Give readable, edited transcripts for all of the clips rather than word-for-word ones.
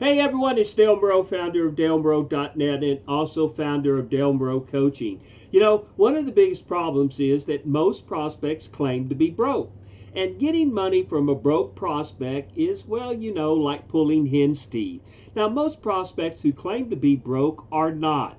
Hey everyone, it's Dale Moreau, founder of DaleMoreau.net and also founder of Dale Moreau Coaching. One of the biggest problems is that most prospects claim to be broke. And getting money from a broke prospect is, like pulling hen's teeth. Now, most prospects who claim to be broke are not.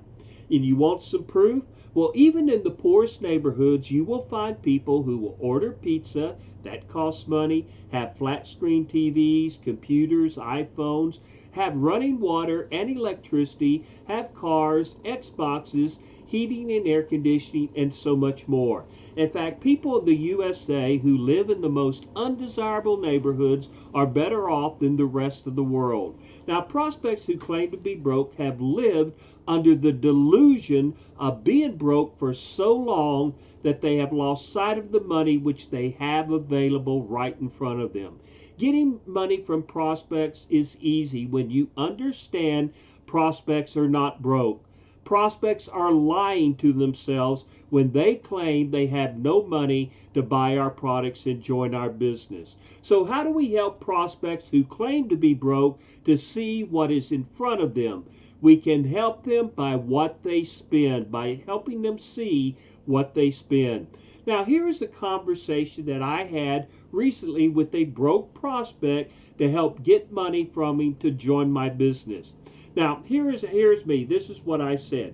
And you want some proof? Well, even in the poorest neighborhoods, you will find people who will order pizza, that costs money, have flat screen TVs, computers, iPhones, have running water and electricity, have cars, Xboxes, heating and air conditioning, and so much more. In fact, people in the USA who live in the most undesirable neighborhoods are better off than the rest of the world. Now, prospects who claim to be broke have lived under the delusion of being broke for so long that they have lost sight of the money which they have available right in front of them. Getting money from prospects is easy when you understand prospects are not broke. Prospects are lying to themselves when they claim they have no money to buy our products and join our business. So how do we help prospects who claim to be broke to see what is in front of them? We can help them by what they spend, by helping them see what they spend. Now, here is a conversation that I had recently with a broke prospect to help get money from him to join my business. Now, here's me. This is what I said.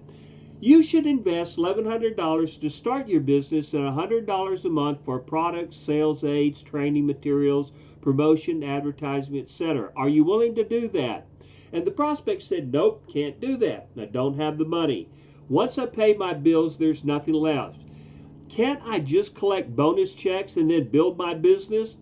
You should invest $1,100 to start your business and $100 a month for products, sales aids, training materials, promotion, advertising, etc. Are you willing to do that? And the prospect said, nope, can't do that. I don't have the money. Once I pay my bills, there's nothing left. Can't I just collect bonus checks and then build my business?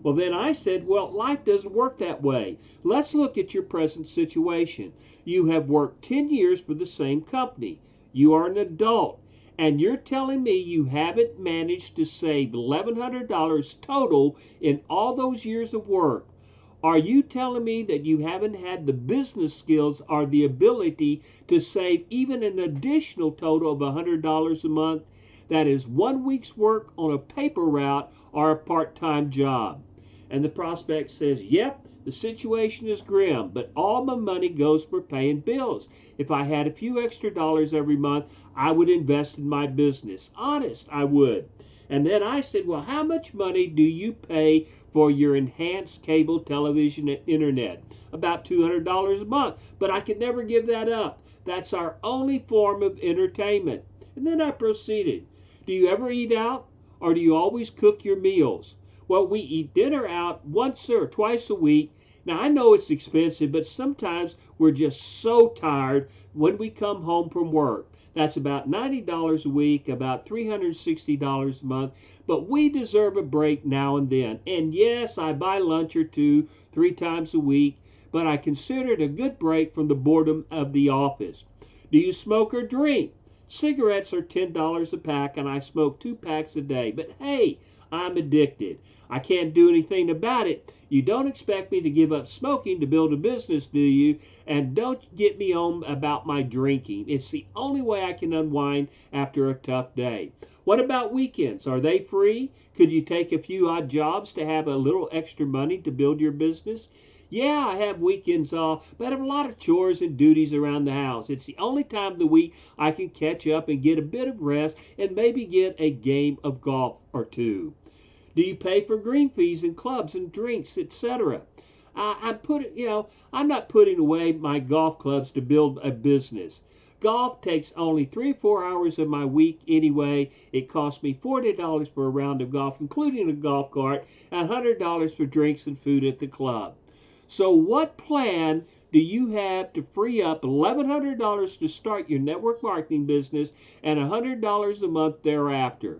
Well, then I said, well, life doesn't work that way. Let's look at your present situation. You have worked 10 years for the same company. You are an adult, and you're telling me you haven't managed to save $1,100 total in all those years of work. Are you telling me that you haven't had the business skills or the ability to save even an additional total of $100 a month? That is 1 week's work on a paper route or a part-time job. And the prospect says, yep, the situation is grim, but all my money goes for paying bills. If I had a few extra dollars every month, I would invest in my business. Honest, I would. And then I said, well, how much money do you pay for your enhanced cable television and internet? About $200 a month, but I could never give that up. That's our only form of entertainment. And then I proceeded. Do you ever eat out, or do you always cook your meals? Well, we eat dinner out once or twice a week. Now, I know it's expensive, but sometimes we're just so tired when we come home from work. That's about $90 a week, about $360 a month, but we deserve a break now and then. And yes, I buy lunch or two, 3 times a week, but I consider it a good break from the boredom of the office. Do you smoke or drink? Cigarettes are $10 a pack, and I smoke 2 packs a day. But hey, I'm addicted. I can't do anything about it. You don't expect me to give up smoking to build a business, do you? And don't get me on about my drinking. It's the only way I can unwind after a tough day. What about weekends? Are they free? Could you take a few odd jobs to have a little extra money to build your business? Yeah, I have weekends off, but I have a lot of chores and duties around the house. It's the only time of the week I can catch up and get a bit of rest and maybe get a game of golf or two. Do you pay for green fees and clubs and drinks, etc.? I'm not putting away my golf clubs to build a business. Golf takes only 3 or 4 hours of my week anyway. It costs me $40 for a round of golf, including a golf cart, and $100 for drinks and food at the club. So what plan do you have to free up $1,100 to start your network marketing business and $100 a month thereafter?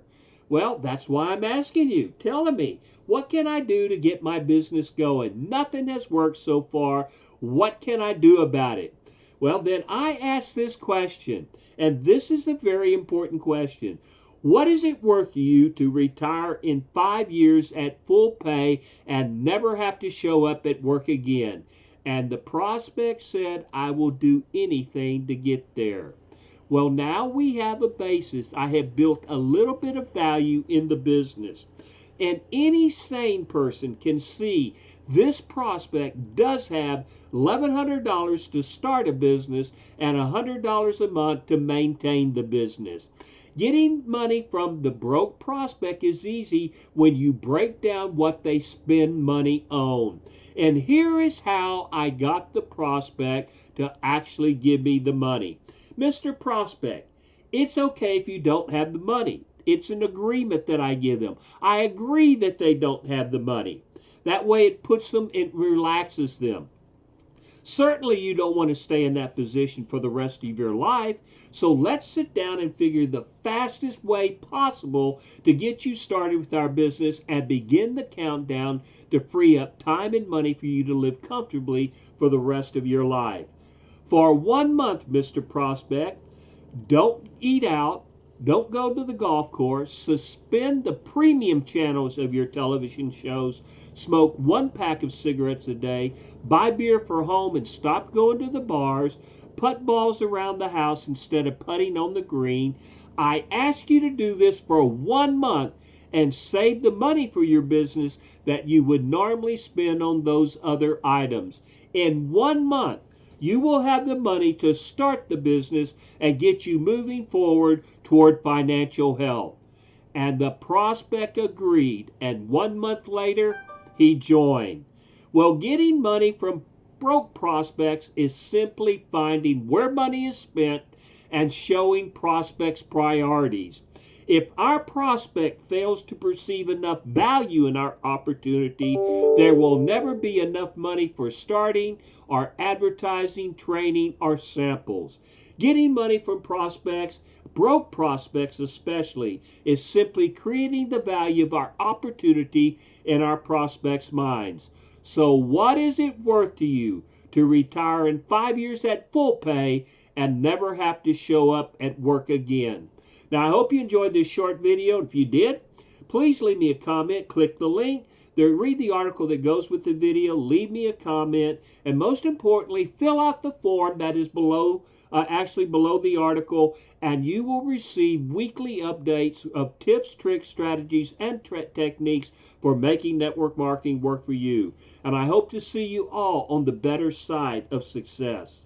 Well, that's why I'm asking you, telling me, what can I do to get my business going? Nothing has worked so far. What can I do about it? Well, then I ask this question, and this is a very important question. What is it worth to you to retire in 5 years at full pay and never have to show up at work again? And the prospect said, I will do anything to get there. Well, now we have a basis. I have built a little bit of value in the business. And any sane person can see this prospect does have $1,100 to start a business and $100 a month to maintain the business. Getting money from the broke prospect is easy when you break down what they spend money on. And here is how I got the prospect to actually give me the money. Mr. Prospect, it's okay if you don't have the money. It's an agreement that I give them. I agree that they don't have the money. That way it puts them, it relaxes them. Certainly you don't want to stay in that position for the rest of your life. So let's sit down and figure the fastest way possible to get you started with our business and begin the countdown to free up time and money for you to live comfortably for the rest of your life. For 1 month, Mr. Prospect, don't eat out. Don't go to the golf course. Suspend the premium channels of your television shows. Smoke 1 pack of cigarettes a day. Buy beer for home and stop going to the bars. Putt balls around the house instead of putting on the green. I ask you to do this for 1 month and save the money for your business that you would normally spend on those other items. In 1 month, you will have the money to start the business and get you moving forward toward financial health. And the prospect agreed, and 1 month later, he joined. Well, getting money from broke prospects is simply finding where money is spent and showing prospects priorities. If our prospect fails to perceive enough value in our opportunity, there will never be enough money for starting our advertising, training, or samples. Getting money from prospects, broke prospects especially, is simply creating the value of our opportunity in our prospects' minds. So what is it worth to you to retire in 5 years at full pay and never have to show up at work again? Now, I hope you enjoyed this short video. If you did, please leave me a comment. Click the link. Read the article that goes with the video. Leave me a comment. And most importantly, fill out the form that is below the article, and you will receive weekly updates of tips, tricks, strategies, and techniques for making network marketing work for you. And I hope to see you all on the better side of success.